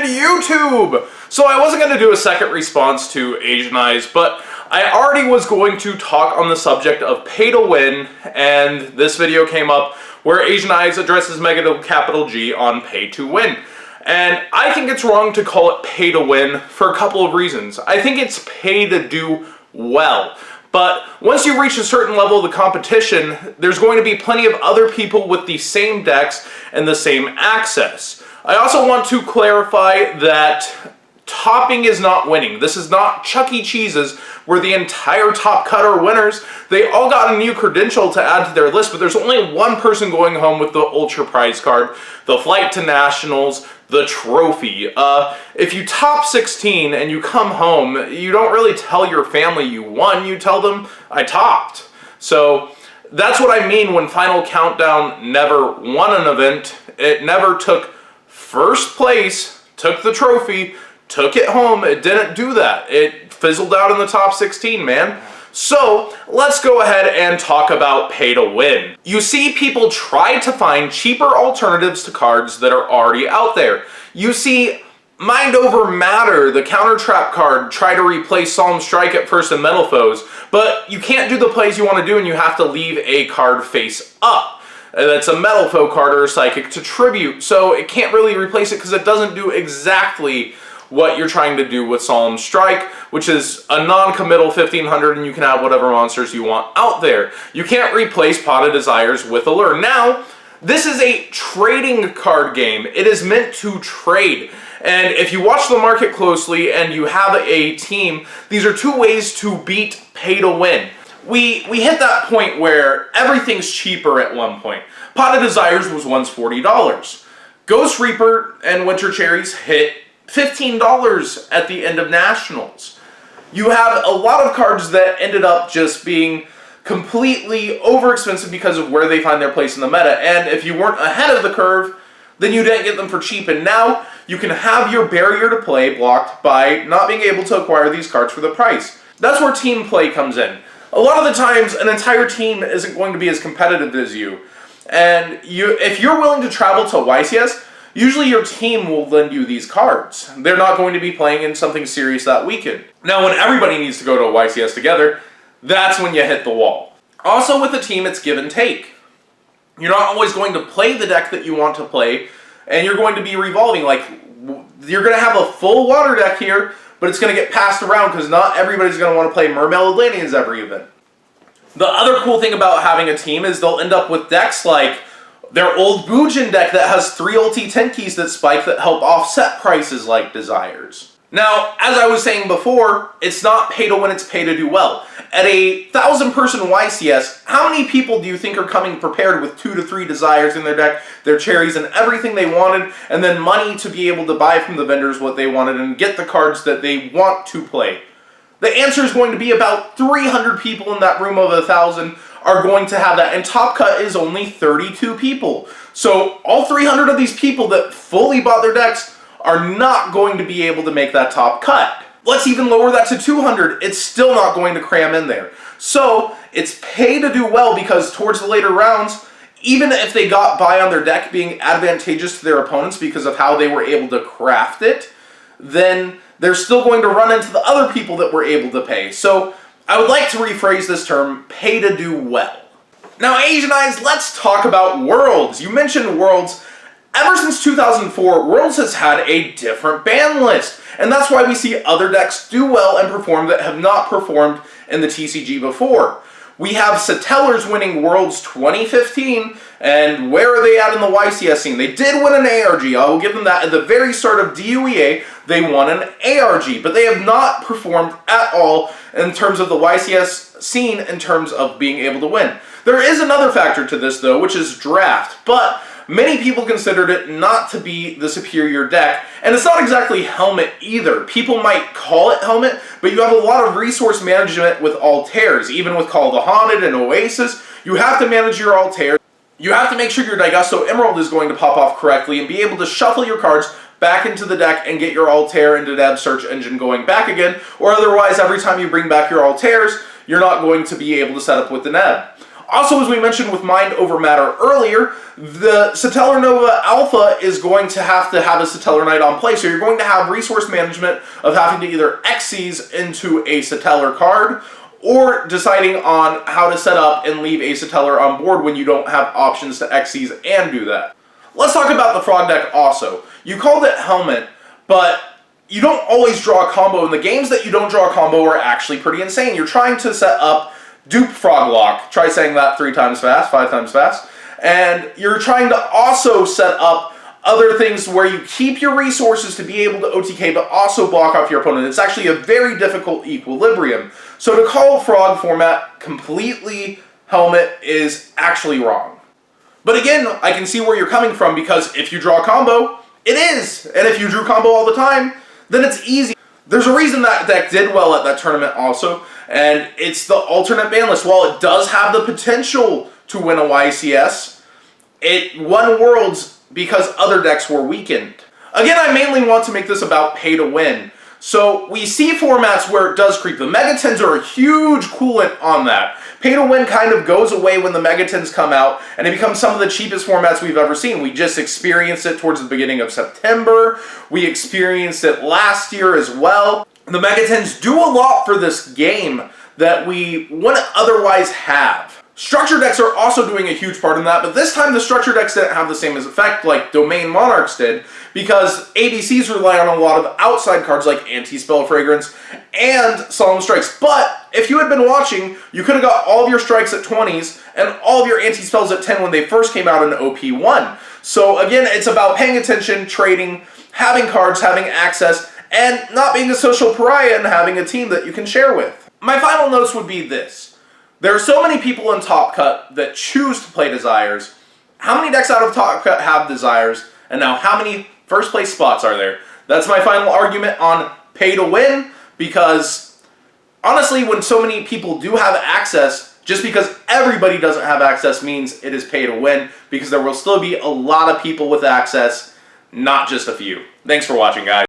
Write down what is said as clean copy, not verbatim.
did YouTube! So I wasn't going to do a second response to Azn Eyes, but I already was going to talk on the subject of pay to win, and this video came up where Azn Eyes addresses mega capital G on pay to win. And I think it's wrong to call it pay to win for a couple of reasons. I think it's pay to do well. But once you reach a certain level of the competition, there's going to be plenty of other people with the same decks and the same access. I also want to clarify that topping is not winning. This is not Chuck E. Cheese's where the entire top cut are winners. They all got a new credential to add to their list, but there's only one person going home with the Ultra Prize card, the Flight to Nationals, the trophy. If you top 16 and you come home, you don't really tell your family you won, you tell them, I topped. So that's what I mean when Final Countdown never won an event. It never took first place, took the trophy, took it home. It didn't do that. It fizzled out in the top 16, man. So let's go ahead and talk about pay to win. You see people try to find cheaper alternatives to cards that are already out there. You see Mind Over Matter, the counter trap card, try to replace Solemn Strike at first and Metal Foes, but you can't do the plays you want to do and you have to leave a card face up. That's a Metal Foe card or a Psychic to tribute, so it can't really replace it because it doesn't do exactly what you're trying to do with Solemn Strike, which is a non-committal 1500 and you can have whatever monsters you want out there. You can't replace Pot of Desires with Allure. Now, this is a trading card game. It is meant to trade. And if you watch the market closely and you have a team, these are two ways to beat pay to win. We hit that point where everything's cheaper at one point. Pot of Desires was once $40. Ghost Reaper and Winter Cherries hit $15 at the end of Nationals. You have a lot of cards that ended up just being completely overexpensive because of where they find their place in the meta, and if you weren't ahead of the curve, then you didn't get them for cheap, and now you can have your barrier to play blocked by not being able to acquire these cards for the price. That's where team play comes in. A lot of the times, an entire team isn't going to be as competitive as you, and if you're willing to travel to YCS, usually your team will lend you these cards. They're not going to be playing in something serious that weekend. Now, when everybody needs to go to a YCS together, that's when you hit the wall. Also, with a team, it's give and take. You're not always going to play the deck that you want to play, and you're going to be revolving. Like, you're going to have a full water deck here, but it's going to get passed around because not everybody's going to want to play Mermail Atlanteans every event. The other cool thing about having a team is they'll end up with decks like their old Bujin deck that has 3 ulti 10 keys that spike that help offset prices like Desires. Now, as I was saying before, it's not pay to win, it's pay to do well. At a 1,000-person YCS, how many people do you think are coming prepared with 2 to 3 Desires in their deck, their cherries, and everything they wanted, and then money to be able to buy from the vendors what they wanted and get the cards that they want to play? The answer is going to be about 300 people in that room of 1,000 are going to have that, and Top Cut is only 32 people. So all 300 of these people that fully bought their decks are not going to be able to make that top cut. Let's even lower that to 200. It's still not going to cram in there. So it's pay to do well because towards the later rounds, even if they got by on their deck being advantageous to their opponents because of how they were able to craft it, then they're still going to run into the other people that were able to pay. So I would like to rephrase this term, pay to do well. Now, Azn Eyes, let's talk about Worlds. You mentioned Worlds. Ever since 2004, Worlds has had a different ban list, and that's why we see other decks do well and perform that have not performed in the TCG before. We have Satellers winning Worlds 2015, and where are they at in the YCS scene? They did win an ARG, I will give them that. At the very start of DUEA, they won an ARG, but they have not performed at all in terms of the YCS scene in terms of being able to win. There is another factor to this, though, which is draft, but many people considered it not to be the superior deck, and it's not exactly Helmet either. People might call it Helmet, but you have a lot of resource management with Altairs. Even with Call of the Haunted and Oasis, you have to manage your Altair. You have to make sure your Daigusto Emerald is going to pop off correctly and be able to shuffle your cards back into the deck and get your Altair into Deb search engine going back again, or otherwise every time you bring back your Altairs, you're not going to be able to set up with the Neb. Also, as we mentioned with Mind Over Matter earlier, the Satellar Nova Alpha is going to have a Satellar Knight on play, so you're going to have resource management of having to either Xyz into a Satellar card, or deciding on how to set up and leave a Satellar on board when you don't have options to Xyz and do that. Let's talk about the Frog deck also. You called it Helmet, but you don't always draw a combo, and the games that you don't draw a combo are actually pretty insane. You're trying to set up Dupe Froglock, try saying that 3 times fast, 5 times fast, and you're trying to also set up other things where you keep your resources to be able to OTK but also block off your opponent. It's actually a very difficult equilibrium. So to call Frog format completely Helmet is actually wrong. But again, I can see where you're coming from, because if you draw a combo, it is. And if you drew combo all the time, then it's easy. There's a reason that deck did well at that tournament also, and it's the alternate ban list. While it does have the potential to win a YCS, it won Worlds because other decks were weakened. Again, I mainly want to make this about pay to win. So we see formats where it does creep. The Megatins are a huge coolant on that. Pay to win kind of goes away when the Megatins come out, and it becomes some of the cheapest formats we've ever seen. We just experienced it towards the beginning of September. We experienced it last year as well. The Megatins do a lot for this game that we wouldn't otherwise have. Structure decks are also doing a huge part in that, but this time the structure decks didn't have the same effect like Domain Monarchs did, because ABCs rely on a lot of outside cards like Anti-Spell Fragrance and Solemn Strikes. But if you had been watching, you could have got all of your strikes at 20s and all of your anti-spells at 10 when they first came out in OP1. So again, it's about paying attention, trading, having cards, having access, and not being a social pariah and having a team that you can share with. My final notes would be this. There are so many people in Top Cut that choose to play Desires. How many decks out of Top Cut have Desires? And now how many first place spots are there? That's my final argument on pay to win, because honestly, when so many people do have access, just because everybody doesn't have access means it is pay to win, because there will still be a lot of people with access, not just a few. Thanks for watching, guys.